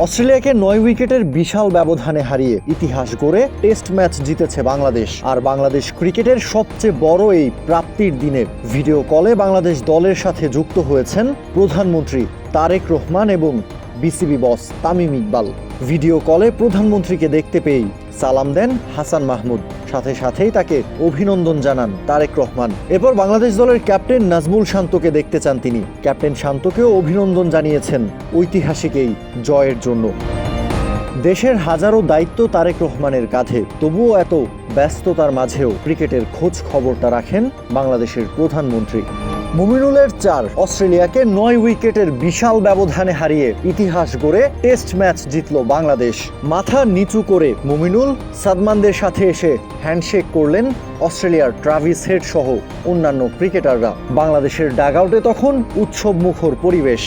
অস্ট্রেলিয়াকে 9 উইকেটের বিশাল ব্যবধানে হারিয়ে ইতিহাস গড়ে টেস্ট ম্যাচ জিতেছে বাংলাদেশ। আর বাংলাদেশ ক্রিকেটের সবচেয়ে বড় এই প্রাপ্তির দিনে ভিডিও কলে বাংলাদেশ দলের সাথে যুক্ত হয়েছেন প্রধানমন্ত্রী তারেক রহমান এবং বিসিবি বস তামিম ইকবাল। ভিডিও কলে প্রধানমন্ত্রীকে দেখতে পেয়েই সালাম দেন হাসান মাহমুদ, সাথে সাথেই তাকে অভিনন্দন জানান তারেক রহমান। এরপর বাংলাদেশ দলের ক্যাপ্টেন নাজমুল শান্তকে দেখতে চান তিনি। ক্যাপ্টেন শান্তকেও অভিনন্দন জানিয়েছেন ঐতিহাসিক এই জয়ের জন্য। দেশের হাজারো দায়িত্ব তারেক রহমানের কাঁধে, তবুও এত ব্যস্ততার মাঝেও ক্রিকেটের খোঁজ খবরটা রাখেন বাংলাদেশের প্রধানমন্ত্রী। মুমিনুলের 4, অস্ট্রেলিয়াকে 9 উইকেটের বিশাল ব্যবধানে হারিয়ে ইতিহাস গড়ে টেস্ট ম্যাচ জিতল বাংলাদেশ। মাথা নিচু করে মুমিনুল সাদমানদের সাথে এসে হ্যান্ডশেক করলেন অস্ট্রেলিয়ার ট্রাভিস হেড সহ অন্যান্য ক্রিকেটাররা। বাংলাদেশের ডাগআউটে তখন উৎসব মুখর পরিবেশ।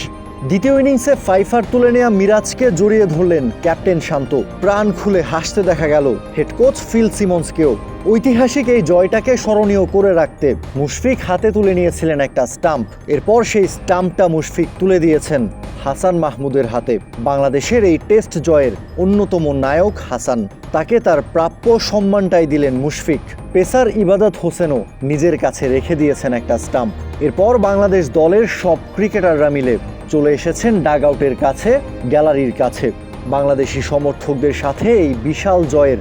দ্বিতীয় ইনিংসে ফাইফার তুলে নেওয়া মিরাজকে জড়িয়ে ধরলেন ক্যাপ্টেন শান্ত। প্রাণ খুলে হাসতে দেখা গেল হেড কোচ ফিল সিমন্সকেও। ঐতিহাসিক এই জয়টাকে স্মরণীয় করে রাখতে মুশফিক হাতে তুলে নিয়েছিলেন একটা স্টাম্প। এরপর সেই স্টাম্পটা মুশফিক তুলে দিয়েছেন হাসান মাহমুদের হাতে। বাংলাদেশের এই টেস্ট জয়ের অন্যতম নায়ক হাসান, তাকে তার প্রাপ্য সম্মানটাই দিলেন মুশফিক। পেসার ইবাদত হোসেনও নিজের কাছে রেখে দিয়েছেন একটা স্টাম্প। এরপর বাংলাদেশ দলের সব ক্রিকেটাররা মিলে চলে এসেছেন ডাগআউটের কাছে, গ্যালারির কাছে। বাংলাদেশি সমর্থকদের সাথে এই বিশাল জয়ের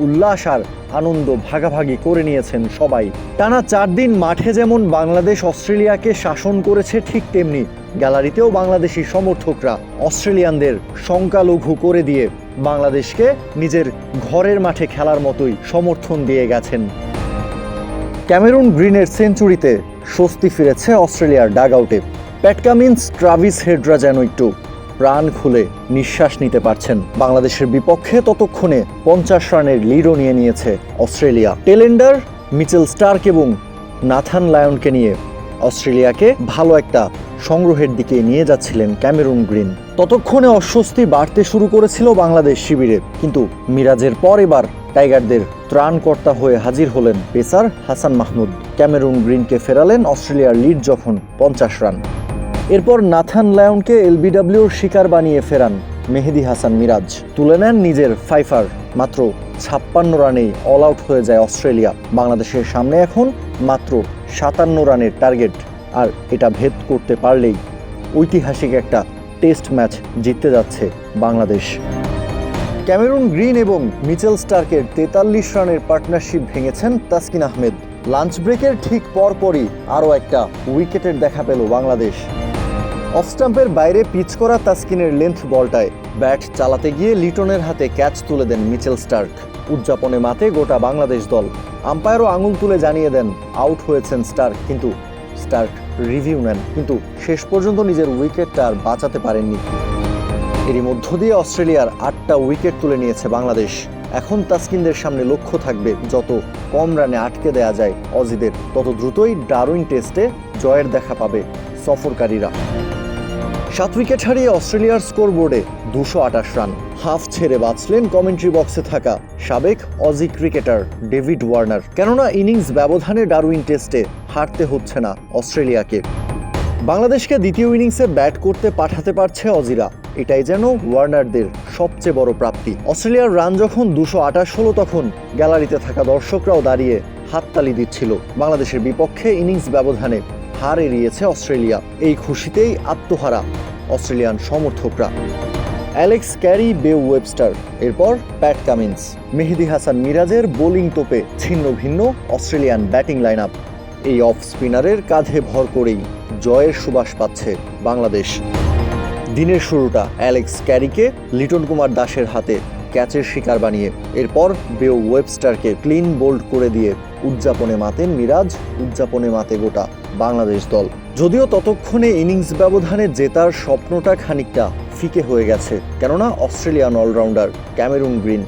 উল্লাস আর আনন্দ ভাগাভাগি করে নিয়েছেন সবাই। টানা 4 দিন মাঠে যেমন বাংলাদেশ অস্ট্রেলিয়াকে শাসন করেছে, ঠিক তেমনি গ্যালারিতেও বাংলাদেশি সমর্থকরা অস্ট্রেলিয়ানদের সংখ্যালঘু করে দিয়ে বাংলাদেশকে নিজের ঘরের মাঠে খেলার মতোই সমর্থন দিয়ে গেছেন। ক্যামেরুন গ্রিনের সেঞ্চুরিতে স্বস্তি ফিরেছে অস্ট্রেলিয়ার ডাগআউটে। প্যাট কামিন্স, ট্রাভিস হেডরা যেন একটু প্রাণ খুলে নিঃশ্বাস নিতে পারছেন। বাংলাদেশের বিপক্ষে ততক্ষণে 50 রানের লিডও নিয়ে নিয়েছে অস্ট্রেলিয়া। টেলেন্ডার, মিচেল স্টার্ক এবং নাথান লায়নকে নিয়ে অস্ট্রেলিয়াকে ভালো একটা সংগ্রহের দিকে নিয়ে যাচ্ছিলেন ক্যামেরুন গ্রিন। ততক্ষণে অস্বস্তি বাড়তে শুরু করেছিল বাংলাদেশ শিবিরে, কিন্তু মিরাজের পর এবার টাইগারদের ত্রাণকর্তা হয়ে হাজির হলেন পেসার হাসান মাহমুদ। ক্যামেরুন গ্রিনকে ফেরালেন অস্ট্রেলিয়ার লিড যখন 50 রান। এরপর নাথান লায়নকে এলবিডব্লিউর শিকার বানিয়ে ফেরান মেহেদী হাসান মিরাজ। তুলে নেন নিজের ফাইফার। মাত্র 56 রানেই অল আউট হয়ে যায় অস্ট্রেলিয়া। বাংলাদেশের সামনে এখন মাত্র 57 রানের টার্গেট, আর এটা ভেদ করতে পারলেই ঐতিহাসিক একটা টেস্ট ম্যাচ জিততে যাচ্ছে বাংলাদেশ। ক্যামেরুন গ্রিন এবং মিচেল স্টার্কের 43 রানের পার্টনারশিপ ভেঙেছেন তাসকিন আহমেদ। লাঞ্চ ব্রেকের ঠিক পরপরই আরও একটা উইকেটের দেখা পেল বাংলাদেশ। অফ স্টাম্পের বাইরে পিচ করা তাসকিনের লেন্থ বলটায় ব্যাট চালাতে গিয়ে লিটনের হাতে ক্যাচ তুলে দেন মিচেল স্টার্ক। উদযাপনে মাতে গোটা বাংলাদেশ দল। আম্পায়ারও আঙুল তুলে জানিয়ে দেন আউট হয়েছেন স্টার্ক, কিন্তু স্টার্ক রিভিউ নেন, কিন্তু শেষ পর্যন্ত নিজের উইকেটটা আর বাঁচাতে পারেননি। এরই মধ্য দিয়ে অস্ট্রেলিয়ার 8টা উইকেট তুলে নিয়েছে বাংলাদেশ। এখন তাসকিনদের সামনে লক্ষ্য থাকবে যত কম রানে আটকে দেয়া যায় অজিদের, তত দ্রুতই ডারউইন টেস্টে জয়ের দেখা পাবে সফরকারীরা। 7 উইকেট হারিয়ে অস্ট্রেলিয়ার স্কোরবোর্ডে 228 রান। হাফ ছেড়ে বাঁচলেন কমেন্ট্রি বক্সে থাকা সাবেক অজি ক্রিকেটার ডেভিড ওয়ার্নার, কেননা ইনিংস ব্যবধানে ডারউইন টেস্টে হারতে হচ্ছে না অস্ট্রেলিয়াকে। বাংলাদেশকে দ্বিতীয় ইনিংসে ব্যাট করতে পাঠাতে পারছে অজিরা, এটাই যেন ওয়ার্নারদের সবচেয়ে বড় প্রাপ্তি। অস্ট্রেলিয়ার রান যখন 228 হলো, তখন গ্যালারিতে থাকা দর্শকরাও দাঁড়িয়ে হাততালি দিচ্ছিল। বাংলাদেশের বিপক্ষে ইনিংস ব্যবধানে হার এড়িয়েছে অস্ট্রেলিয়া। এই খুশিতেই আত্মহারা অস্ট্রেলিয়ান সমর্থকরা। অ্যালেক্স ক্যারি, বেও ওয়েবস্টার, এরপর প্যাট কামিন্স, মেহেদী হাসান মিরাজের বোলিং তোপে ছিন্ন ভিন্ন অস্ট্রেলিয়ান ব্যাটিং লাইন আপ। এই অফ স্পিনারের কাঁধে ভর করেই জয়ের সুবাস পাচ্ছে বাংলাদেশ। দিনের শুরুটা অ্যালেক্স ক্যারিকে লিটন কুমার দাসের হাতে ক্যাচের শিকার বানিয়ে, এরপর বেও ওয়েবস্টারকে ক্লিন বোল্ড করে দিয়ে উদযাপনে মাতেন মিরাজ, উদযাপনে মাতে গোটা বাংলাদেশ দল। যদিও ততক্ষণে ইনিংস ব্যবধানে জেতার স্বপ্নটা খানিকটা ফিকে হয়ে গেছে, কেননা অস্ট্রেলিয়ান অলরাউন্ডার ক্যামেরুন গ্রিন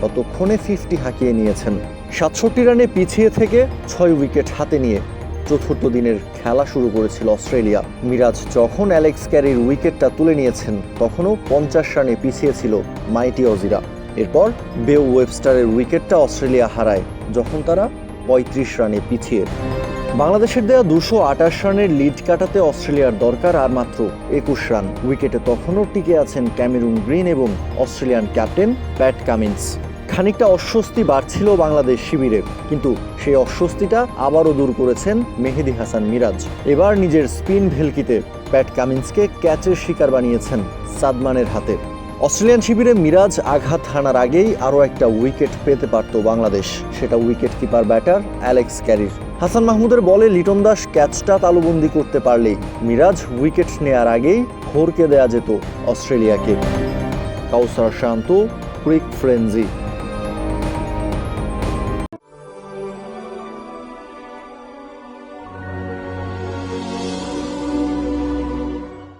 ততক্ষণে 50 হাঁকিয়ে নিয়েছেন। 67 রানে পিছিয়ে থেকে 6 উইকেট হাতে নিয়ে চতুর্থ দিনের খেলা শুরু করেছিল অস্ট্রেলিয়া। মিরাজ যখন অ্যালেক্স ক্যারির উইকেটটা তুলে নিয়েছেন, তখনও 50 রানে পিছিয়ে ছিল মাইটি অজিরা। এরপর বেও ওয়েবস্টারের উইকেটটা অস্ট্রেলিয়া হারায় যখন তারা 35 রানে পিছিয়ে। বাংলাদেশের দেয়া 228 রানের লিড কাটাতে অস্ট্রেলিয়ার দরকার আর মাত্র 21 রান। উইকেটে তখনও টিকে আছেন ক্যামেরুন গ্রিন এবং অস্ট্রেলিয়ান ক্যাপ্টেন প্যাট কামিন্স। খানিকটা অস্বস্তি বাড়ছিল বাংলাদেশ শিবিরে, কিন্তু সেই অস্বস্তিটা আবারও দূর করেছেন মেহেদী হাসান মিরাজ। এবার নিজের স্পিন ভেলকিতে প্যাট কামিন্সকে ক্যাচের শিকার বানিয়েছেন সাদমানের হাতে। অস্ট্রেলিয়ান শিবিরে মিরাজ আঘাত হানার আগেই আরও একটা উইকেট পেতে পারত বাংলাদেশ, সেটা উইকেট কিপার ব্যাটার অ্যালেক্স ক্যারির। হাসান মাহমুদের বলে লিটন দাস ক্যাচটা তালুবন্দি করতে পারলেই মিরাজ উইকেট নেয়ার আগেই হড়কে দেয়া যেত অস্ট্রেলিয়াকে। কাউসার শান্ত, ক্রিক ফ্রেঞ্জি।